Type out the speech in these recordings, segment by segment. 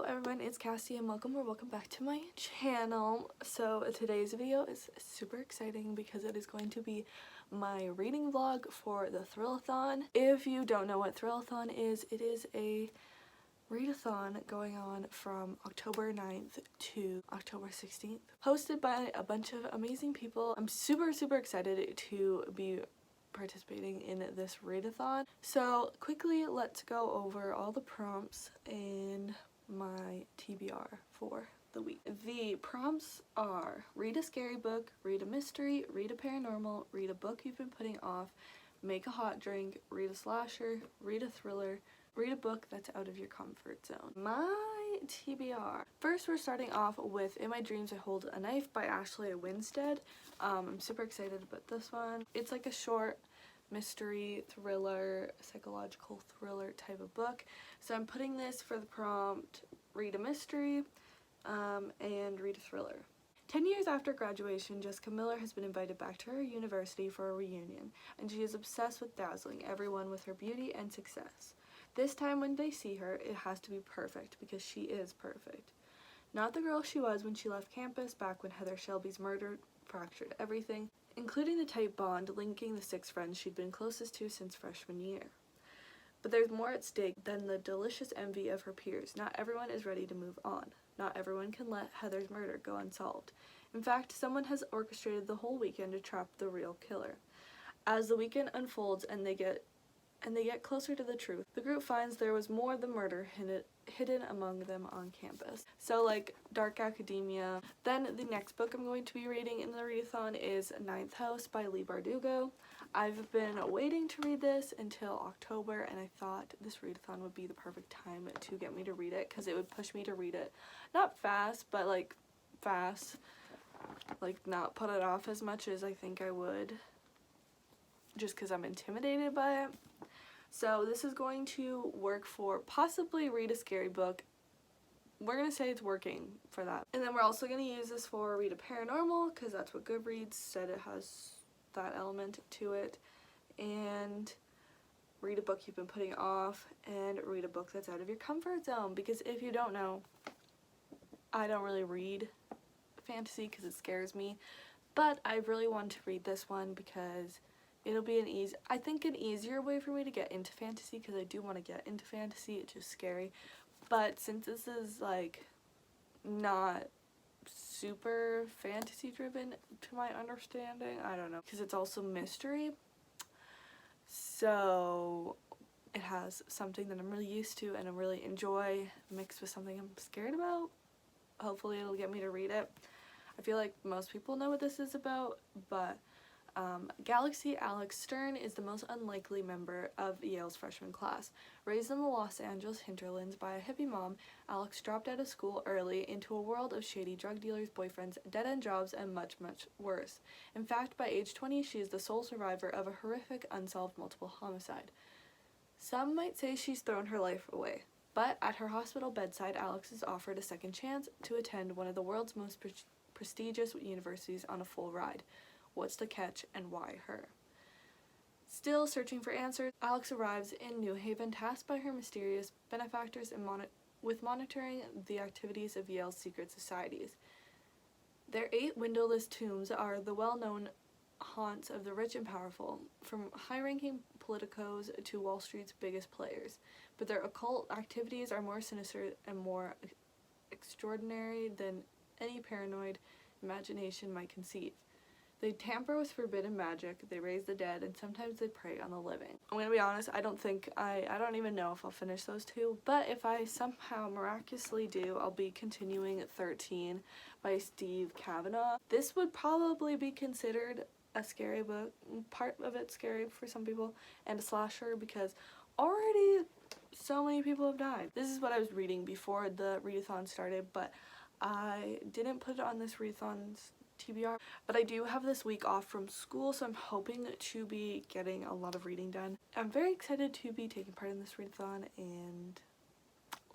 everyone, it's Cassie and welcome back to my channel. So today's video is super exciting because it is going to be my reading vlog for the Thrillathon. If you don't know what Thrillathon is, it is a readathon going on from October 9th to October 16th, hosted by a bunch of amazing people. I'm super excited to be participating in this readathon. So quickly, let's go over all the prompts in my TBR for the week. The prompts are: read a scary book, read a mystery, read a paranormal, read a book you've been putting off, make a hot drink, read a slasher, read a thriller, read a book that's out of your comfort zone. My TBR. First, we're starting off with In My Dreams I Hold a Knife by Ashley Winstead. I'm super excited about this one. It's like a short mystery, thriller, psychological thriller type of book. So I'm putting this for the prompt, read a mystery and read a thriller. 10 years after graduation, Jessica Miller has been invited back to her university for a reunion, and she is obsessed with dazzling everyone with her beauty and success. This time when they see her, it has to be perfect because she is perfect. Not the girl she was when she left campus back when Heather Shelby's murder fractured everything, including the tight bond linking the 6 friends she'd been closest to since freshman year. But there's more at stake than the delicious envy of her peers. Not everyone is ready to move on. Not everyone can let Heather's murder go unsolved. In fact, someone has orchestrated the whole weekend to trap the real killer. As the weekend unfolds and they get closer to the truth, the group finds there was more than murder hidden among them on campus. So like dark academia. Then the next book I'm going to be reading in the readathon is Ninth House by Leigh Bardugo. I've been waiting to read this until October, and I thought this readathon would be the perfect time to get me to read it because it would push me to read it. Not fast, but like fast. Like not put it off as much as I think I would, just because I'm intimidated by it. So this is going to work for possibly read a scary book. We're going to say it's working for that. And then we're also going to use this for read a paranormal because that's what Goodreads said it has that element to it. And read a book you've been putting off, and read a book that's out of your comfort zone. Because if you don't know, I don't really read fantasy because it scares me. But I really want to read this one because it'll be an easier way for me to get into fantasy, because I do want to get into fantasy. It's just scary. But since this is like not super fantasy driven to my understanding, I don't know, because it's also mystery, so it has something that I'm really used to and I really enjoy mixed with something I'm scared about. Hopefully it'll get me to read it. I feel like most people know what this is about, but Galaxy Alex Stern is the most unlikely member of Yale's freshman class. Raised in the Los Angeles hinterlands by a hippie mom, Alex dropped out of school early into a world of shady drug dealers, boyfriends, dead-end jobs, and much worse. In fact, by age 20, she is the sole survivor of a horrific, unsolved multiple homicide. Some might say she's thrown her life away, but at her hospital bedside, Alex is offered a second chance to attend one of the world's most prestigious universities on a full ride. What's the catch, and why her? Still searching for answers, Alex arrives in New Haven, tasked by her mysterious benefactors with monitoring the activities of Yale's secret societies. Their 8 windowless tombs are the well-known haunts of the rich and powerful, from high-ranking politicos to Wall Street's biggest players. But their occult activities are more sinister and more extraordinary than any paranoid imagination might conceive. They tamper with forbidden magic, they raise the dead, and sometimes they prey on the living. I'm gonna be honest, I don't even know if I'll finish those 2, but if I somehow miraculously do, I'll be continuing 13 by Steve Kavanaugh. This would probably be considered a scary book, part of it scary for some people, and a slasher because already so many people have died. This is what I was reading before the readathon started, but I didn't put it on this readathon's TBR, but I do have this week off from school, so I'm hoping to be getting a lot of reading done. I'm very excited to be taking part in this readathon, and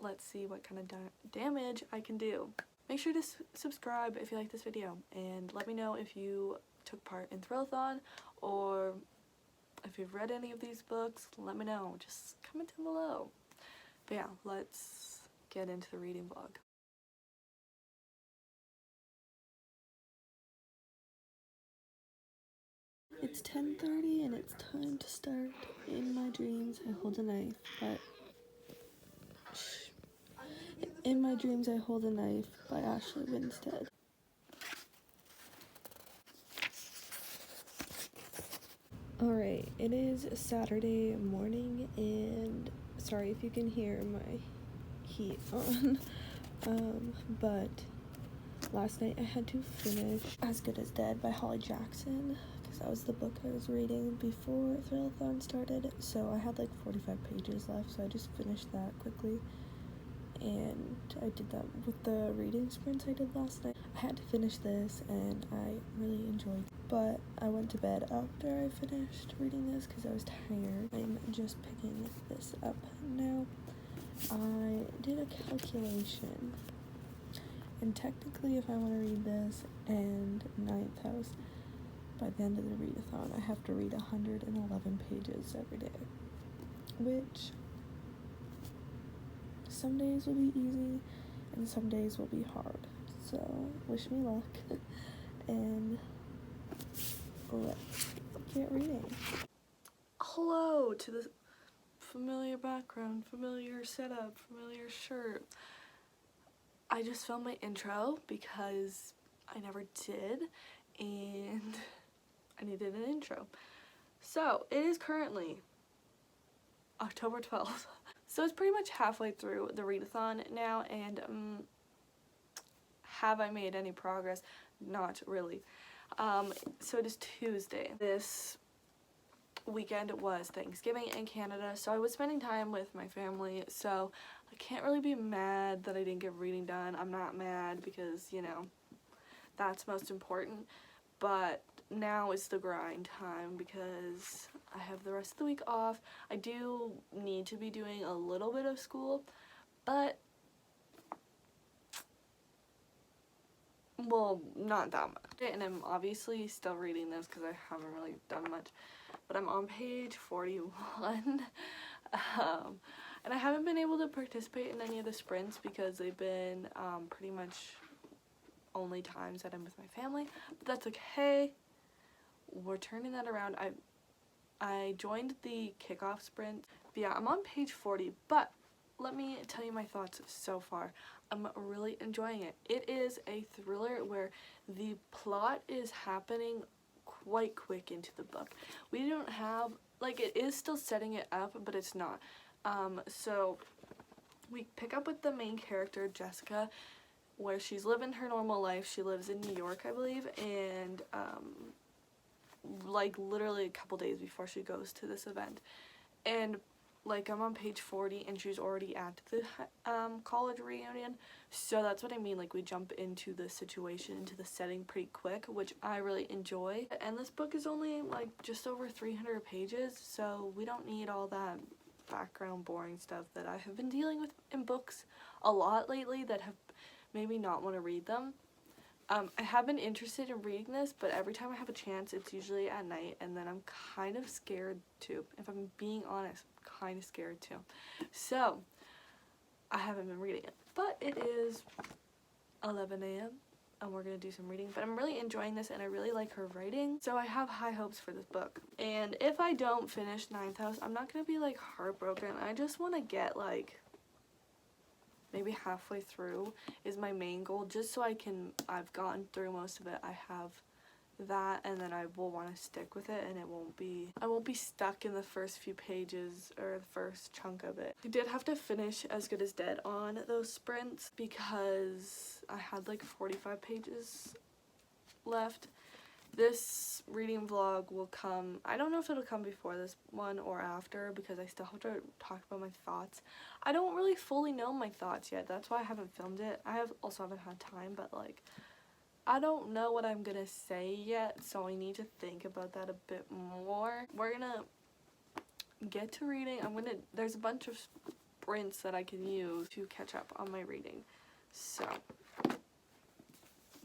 let's see what kind of damage I can do. Make sure to subscribe if you like this video, and let me know if you took part in Thrillathon, or if you've read any of these books. Let me know, just comment down below. But yeah, let's get into the reading vlog. It's 10:30 and it's time to start In My Dreams I Hold a Knife, but In My Dreams I Hold a Knife by Ashley Winstead. Alright, it is Saturday morning and sorry if you can hear my heat on, but last night I had to finish As Good as Dead by Holly Jackson because that was the book I was reading before Thrillathon started, so I had like 45 pages left, so I just finished that quickly. And I did that with the reading sprints I did last night. I had to finish this and I really enjoyed it. But I went to bed after I finished reading this because I was tired. I'm just picking this up now. I did a calculation. And technically if I want to read this and Ninth House by the end of the readathon, I have to read 111 pages every day. Which some days will be easy and some days will be hard, so wish me luck and let's get reading. Hello to the familiar background, familiar setup, familiar shirt. I just filmed my intro because I never did and I needed an intro. So it is currently October 12th. So it's pretty much halfway through the readathon now, and have I made any progress? Not really. So it is Tuesday. This weekend was Thanksgiving in Canada, so I was spending time with my family, so I can't really be mad that I didn't get reading done. I'm not mad because, you know, that's most important, but now is the grind time because I have the rest of the week off. I do need to be doing a little bit of school, but well, not that much. And I'm obviously still reading this because I haven't really done much, but I'm on page 41 and I haven't been able to participate in any of the sprints because they've been pretty much only times that I'm with my family, but that's okay. We're turning that around. I joined the kickoff sprint. But yeah, I'm on page 40, but let me tell you my thoughts so far. I'm really enjoying it. It is a thriller where the plot is happening quite quick into the book. We don't have, like, it is still setting it up, but it's not. So we pick up with the main character, Jessica, where she's living her normal life. She lives in New York, I believe, and like literally a couple days before she goes to this event, and like I'm on page 40 and she's already at the college reunion, so that's what I mean, like we jump into the situation, into the setting pretty quick, which I really enjoy. And this book is only like just over 300 pages, so we don't need all that background boring stuff that I have been dealing with in books a lot lately that have made me not want to read them. I have been interested in reading this, but every time I have a chance, it's usually at night, and then I'm kind of scared too. If I'm being honest, I'm kind of scared too. So, I haven't been reading it. But it is 11 a.m. and we're going to do some reading. But I'm really enjoying this, and I really like her writing, so I have high hopes for this book. And if I don't finish Ninth House, I'm not going to be, like, heartbroken. I just want to get, like, maybe halfway through is my main goal, just so I've gone through most of it. I have that, and then I will want to stick with it, and I won't be stuck in the first few pages or the first chunk of it. I did have to finish As Good as Dead on those sprints because I had like 45 pages left. This reading vlog will come, I don't know if it'll come before this one or after because I still have to talk about my thoughts. I don't really fully know my thoughts yet. That's why I haven't filmed it. I also haven't had time, but like I don't know what I'm gonna say yet, so I need to think about that a bit more. We're gonna get to reading. There's a bunch of sprints that I can use to catch up on my reading. So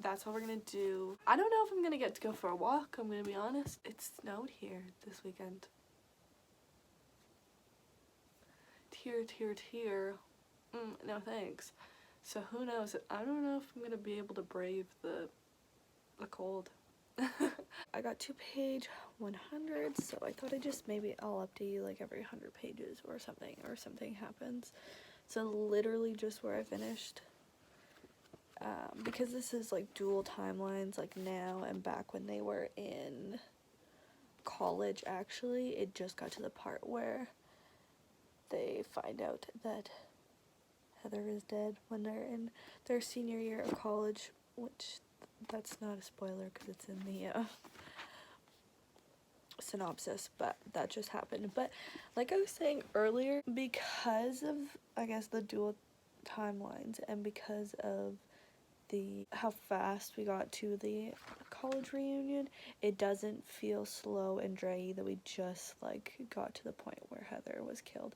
that's what we're gonna do. I don't know if I'm gonna get to go for a walk, I'm gonna be honest. It snowed here this weekend. Tear. no thanks. So who knows? I don't know if I'm gonna be able to brave the cold. I got to page 100, so I thought I'll update you like every 100 pages or something happens. So literally just where I finished. Because this is like dual timelines, like now and back when they were in college, actually, it just got to the part where they find out that Heather is dead when they're in their senior year of college, which that's not a spoiler because it's in the synopsis, but that just happened. But like I was saying earlier, because of, I guess, the dual timelines and because of how fast we got to the college reunion, it doesn't feel slow and draggy that we just like got to the point where Heather was killed,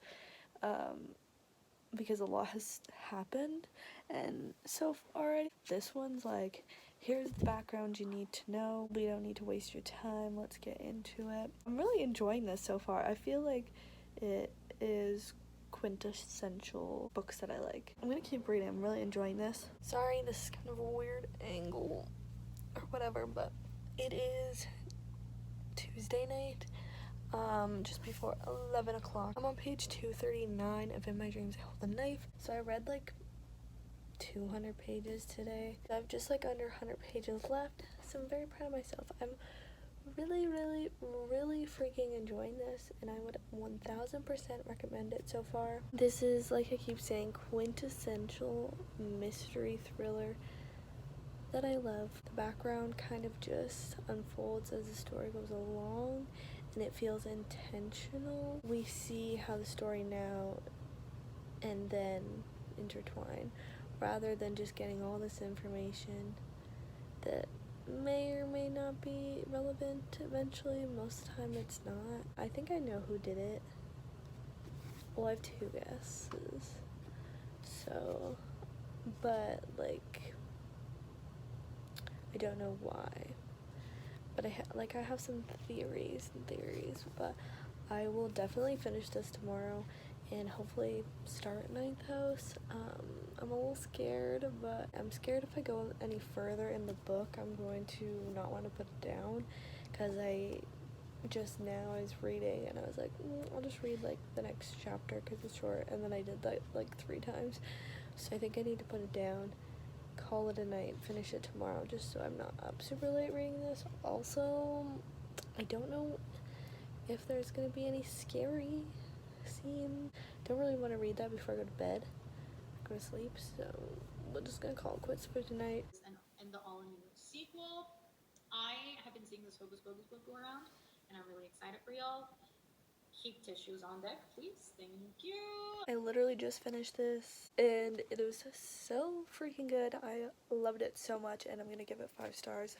because a lot has happened. And so already this one's like, here's the background you need to know, we don't need to waste your time, let's get into it. I'm really enjoying this so far. I feel like it is quintessential books that I like. I'm gonna keep reading. I'm really enjoying this. Sorry, this is kind of a weird angle or whatever, but it is Tuesday night, just before 11 o'clock. I'm on page 239 of In My Dreams I Hold a Knife. So I read like 200 pages today. I have just like under 100 pages left, so I'm very proud of myself. I'm really freaking enjoying this, and I would 1000% recommend it so far. This is, like I keep saying, quintessential mystery thriller that I love. The background kind of just unfolds as the story goes along, and it feels intentional. We see how the story now and then intertwine, rather than just getting all this information that may or may not be relevant eventually. Most of the time it's not. I think I know who did it. Well, I have 2 guesses. So, but like, I don't know why. But I have some theories, but I will definitely finish this tomorrow and hopefully start 9th house. I'm a little scared, but I'm scared if I go any further in the book, I'm going to not want to put it down, because I was reading and I was like, I'll just read like the next chapter because it's short, and then I did that like 3 times. So I think I need to put it down, call it a night, finish it tomorrow, just so I'm not up super late reading this. Also, I don't know if there's gonna be any scary scene. Don't really want to read that before I go to bed, go to sleep, so we're just gonna call it quits for tonight. And the all-new sequel. I have been seeing this Hocus Pocus book go around, and I'm really excited for y'all. Keep tissues on deck, please. Thank you. I literally just finished this, and it was so freaking good. I loved it so much, and I'm gonna give it 5 stars.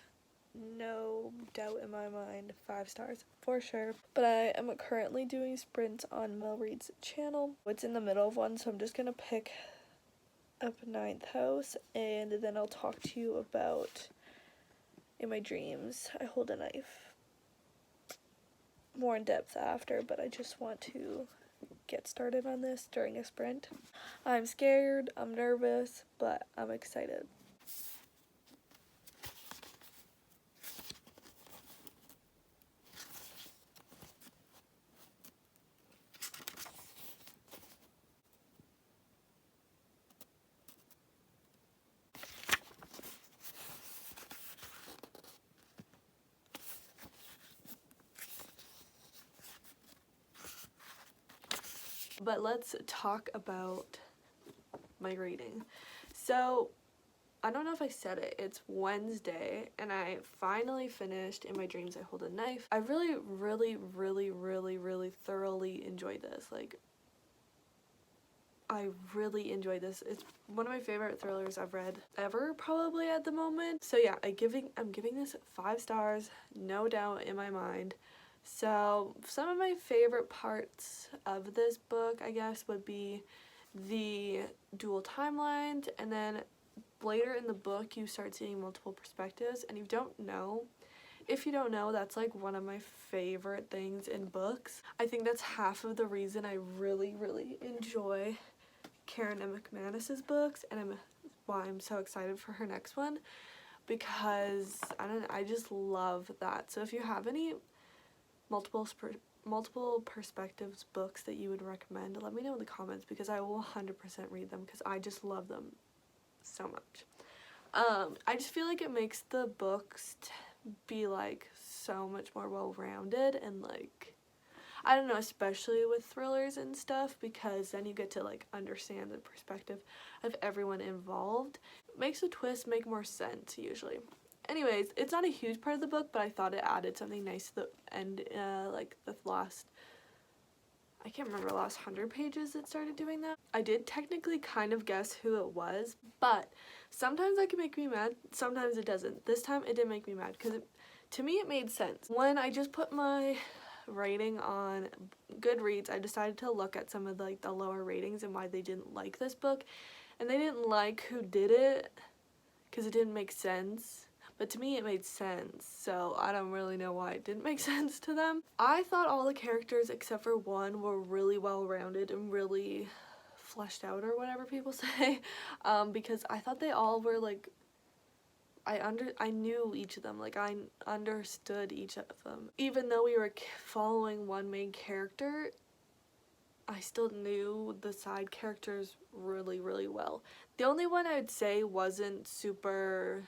No doubt in my mind, 5 stars for sure. But I am currently doing sprints on Mel Reed's channel. It's in the middle of one, so I'm just gonna pick up 9th house, and then I'll talk to you about In My Dreams I Hold a Knife more in depth after, but I just want to get started on this during a sprint. I'm scared, I'm nervous, but I'm excited. But let's talk about my reading. So, I don't know if I said it, it's Wednesday, and I finally finished In My Dreams I Hold a Knife. I really thoroughly enjoyed this. Like, I really enjoyed this. It's one of my favorite thrillers I've read ever, probably, at the moment. So yeah, I'm giving this 5 stars, no doubt in my mind. So some of my favorite parts of this book, I guess, would be the dual timelines, and then later in the book you start seeing multiple perspectives, and if you don't know, that's like one of my favorite things in books. I think that's half of the reason I really enjoy Karen McManus's books, and why I'm so excited for her next one, because I just love that. So if you have any multiple perspectives books that you would recommend, let me know in the comments, because I will 100% read them, because I just love them so much. I just feel like it makes the books be like so much more well-rounded, and like, I don't know, especially with thrillers and stuff, because then you get to like understand the perspective of everyone involved. It makes the twist make more sense usually. Anyways, it's not a huge part of the book, but I thought it added something nice to the end, like the last, I can't remember, the last 100 pages it started doing that. I did technically kind of guess who it was, but sometimes that can make me mad, sometimes it doesn't. This time it didn't make me mad, because to me it made sense. When I just put my rating on Goodreads, I decided to look at some of like the lower ratings and why they didn't like this book, and they didn't like who did it because it didn't make sense. But to me it made sense, so I don't really know why it didn't make sense to them. I thought all the characters except for one were really well-rounded and really fleshed out, or whatever people say, because I thought they all were like, I knew each of them, like I understood each of them. Even though we were following one main character, I still knew the side characters really, really well. The only one I would say wasn't super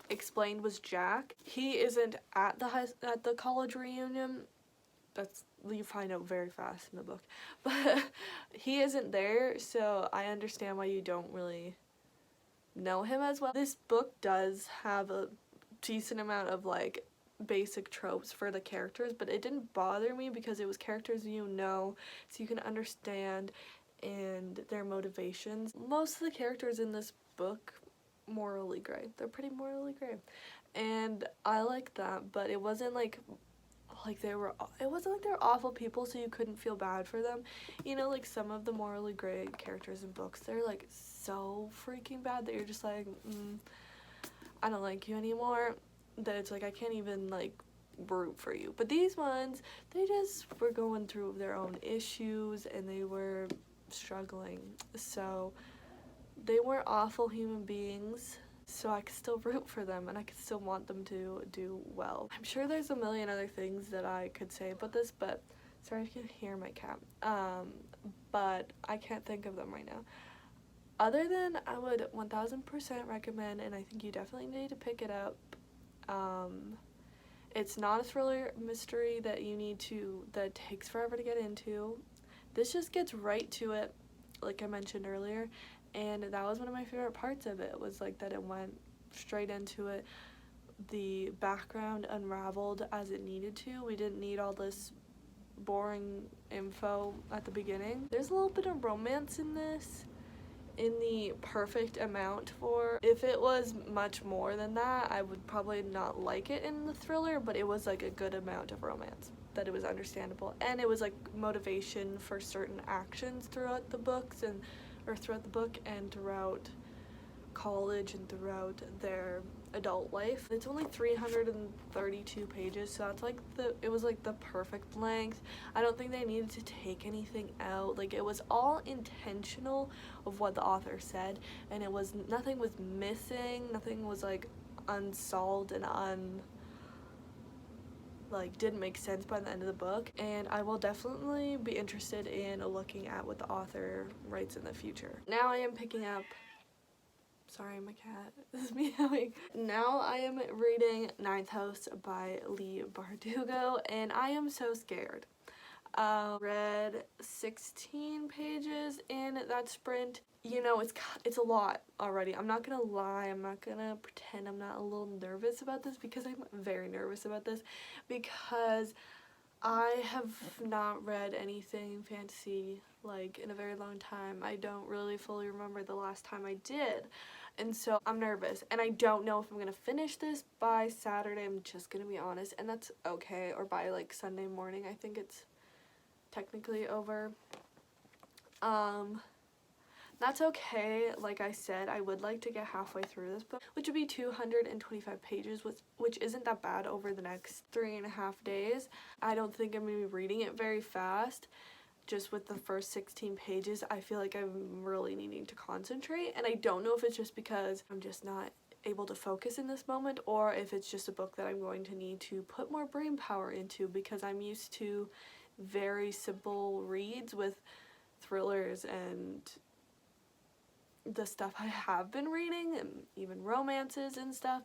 explained was Jack. He isn't at the college reunion. That's, you find out very fast in the book, but he isn't there, so I understand why you don't really know him as well. This book does have a decent amount of like basic tropes for the characters, but it didn't bother me because it was characters you know, so you can understand and their motivations. Most of the characters in this book morally gray. They're pretty morally gray, and I like that. But it wasn't like they were awful people, so you couldn't feel bad for them. You know, like some of the morally gray characters in books, they're like so freaking bad that you're just like, I don't like you anymore. That it's like I can't even like root for you. But these ones, they just were going through their own issues and they were struggling, so they weren't awful human beings, so I could still root for them and I could still want them to do well. I'm sure there's a million other things that I could say about this, but sorry if you can hear my cat. But I can't think of them right now. Other than I would 1000% recommend, and I think you definitely need to pick it up. It's not a thriller mystery that takes forever to get into. This just gets right to it, like I mentioned earlier. And that was one of my favorite parts of it, was like that it went straight into it. The background unraveled as it needed to. We didn't need all this boring info at the beginning. There's a little bit of romance in this, in the perfect amount for. If it was much more than that, I would probably not like it in the thriller, but it was like a good amount of romance that it was understandable, and it was like motivation for certain actions throughout the books throughout the book and throughout college and throughout their adult life. It's only 332 pages, so that's like it was like the perfect length. I don't think they needed to take anything out. Like, it was all intentional of what the author said, and nothing was missing, nothing was like unsolved and didn't make sense by the end of the book. And I will definitely be interested in looking at what the author writes in the future. Now I am picking up, sorry, my cat is meowing. Now I am reading Ninth House by Leigh Bardugo, and I am so scared. Read 16 pages in that sprint. You know, it's a lot already. I'm not gonna lie, I'm not gonna pretend I'm not a little nervous about this, because I'm very nervous about this, because I have not read anything fantasy like in a very long time. I don't really fully remember the last time I did, and so I'm nervous, and I don't know if I'm gonna finish this by Saturday. I'm just gonna be honest, and that's okay, or by like Sunday morning. I think it's technically over. That's okay. Like I said, I would like to get halfway through this book, which would be 225 pages, which isn't that bad over the next 3.5 days. I don't think I'm going to be reading it very fast, just with the first 16 pages, I feel like I'm really needing to concentrate. And I don't know if it's just because I'm just not able to focus in this moment, or if it's just a book that I'm going to need to put more brain power into, because I'm used to very simple reads with thrillers and the stuff I have been reading, and even romances and stuff,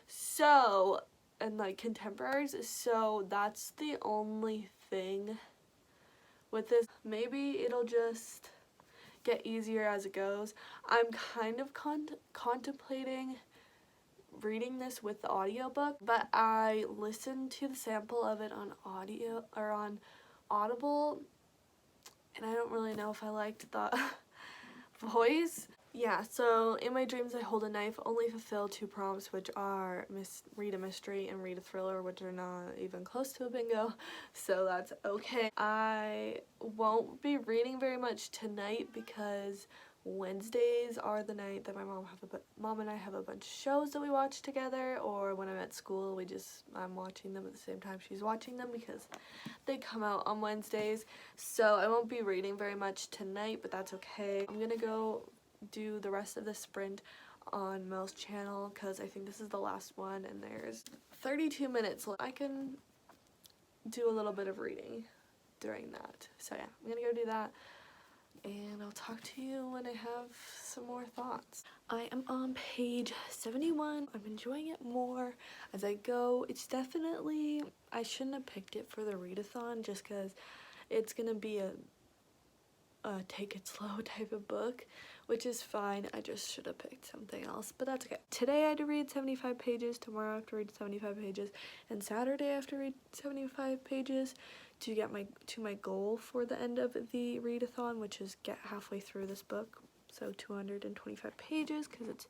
so, and like contemporaries, so that's the only thing with this. Maybe it'll just get easier as it goes. I'm kind of contemplating reading this with the audiobook, but I listened to the sample of it on audio or on Audible, and I don't really know if I liked the voice. Yeah, so in my dreams I hold a knife, only fulfill 2 prompts, which are read a mystery and read a thriller, which are not even close to a bingo, so that's okay. I won't be reading very much tonight because Wednesdays are the night that my mom and I have a bunch of shows that we watch together, or when I'm at school I'm watching them at the same time she's watching them because they come out on Wednesdays. So I won't be reading very much tonight, but that's okay. I'm gonna go do the rest of the sprint on Mel's channel because I think this is the last one and there's 32 minutes left. I can do a little bit of reading during that. So yeah, I'm gonna go do that, and I'll talk to you when I have some more thoughts. I am on page 71. I'm enjoying it more as I go. It's definitely, I shouldn't have picked it for the readathon just because it's gonna be a take it slow type of book, which is fine. I just should have picked something else, but that's okay. Today I had to read 75 pages, tomorrow I have to read 75 pages, and Saturday I have to read 75 pages to get to my goal for the end of the readathon, which is get halfway through this book. So 225 pages because it's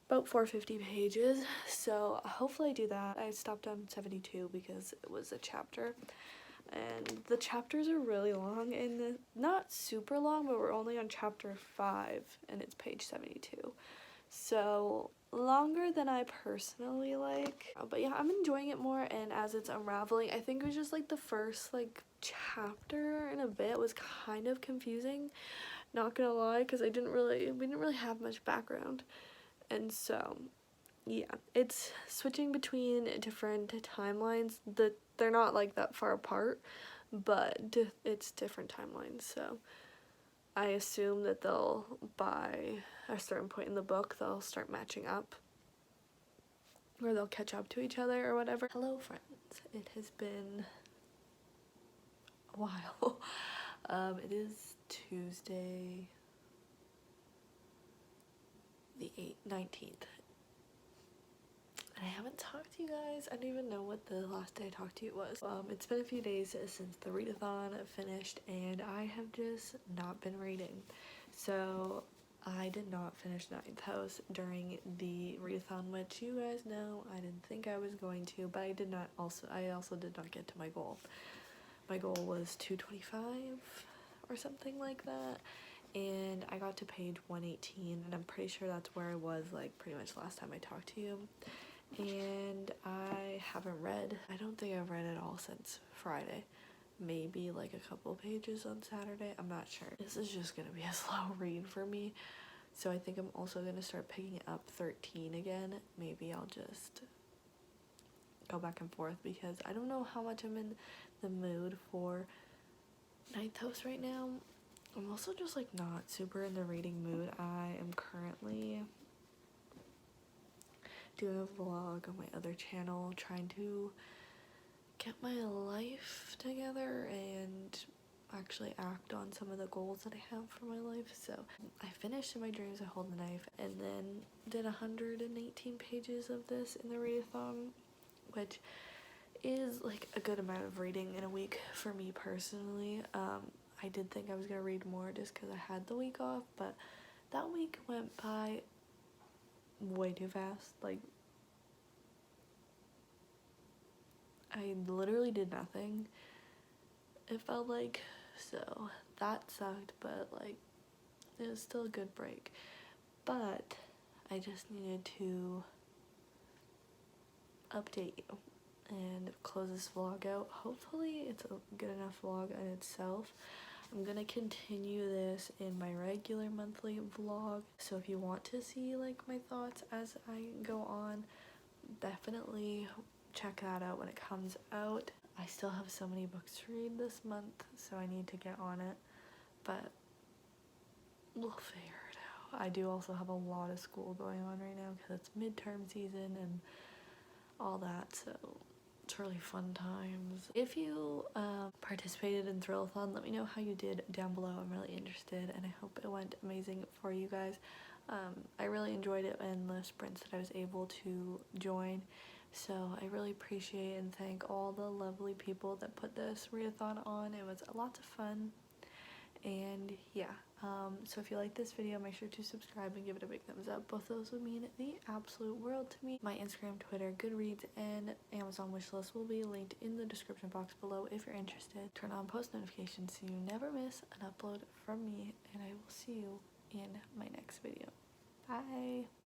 about 450 pages. So hopefully I do that. I stopped on 72 because it was a chapter. And the chapters are really long, and not super long, but we're only on chapter 5 and it's page 72. So longer than I personally like, but yeah, I'm enjoying it more. And as it's unraveling, I think it was just like the first like chapter and a bit was kind of confusing, not gonna lie, because we didn't really have much background. And so yeah, it's switching between different timelines. They're not like that far apart, but it's different timelines. So I assume that by a certain point in the book, they'll start matching up, or they'll catch up to each other or whatever. Hello friends, it has been a while. It is Tuesday the 19th. I haven't talked to you guys. I don't even know what the last day I talked to you was. It's been a few days since the readathon finished, and I have just not been reading. So I did not finish Ninth House during the readathon, which you guys know I didn't think I was going to, but I also did not get to my goal. My goal was 225 or something like that, and I got to page 118, and I'm pretty sure that's where I was like pretty much last time I talked to you. And I haven't read, I don't think I've read it all since Friday. Maybe like a couple pages on Saturday, I'm not sure. This is just gonna be a slow read for me. So I think I'm also gonna start picking up 13 again. Maybe I'll just go back and forth because I don't know how much I'm in the mood for Ninth House right now. I'm also just like not super in the reading mood. I am currently doing a vlog on my other channel, trying to get my life together and actually act on some of the goals that I have for my life. So I finished In My Dreams I Hold the Knife, and then did 118 pages of this in the readathon, which is like a good amount of reading in a week for me personally. I did think I was gonna read more just because I had the week off, but that week went by way too fast. Like, I literally did nothing, it felt like, so that sucked, but like it was still a good break. But I just needed to update you and close this vlog out. Hopefully it's a good enough vlog in itself. I'm gonna continue this in my regular monthly vlog, so if you want to see like my thoughts as I go on, definitely check that out when it comes out. I still have so many books to read this month, so I need to get on it, but we'll figure it out. I do also have a lot of school going on right now because it's midterm season and all that, so it's really fun times. If you participated in Thrillathon, let me know how you did down below. I'm really interested, and I hope it went amazing for you guys. I really enjoyed it in the sprints that I was able to join, so I really appreciate and thank all the lovely people that put this readathon on. It was lots of fun, and yeah, so if you like this video, make sure to subscribe and give it a big thumbs up. Both those would mean the absolute world to me. My Instagram, Twitter, Goodreads, and Amazon wishlist will be linked in the description box below if you're interested. Turn on post notifications so you never miss an upload from me, and I will see you in my next video. Bye!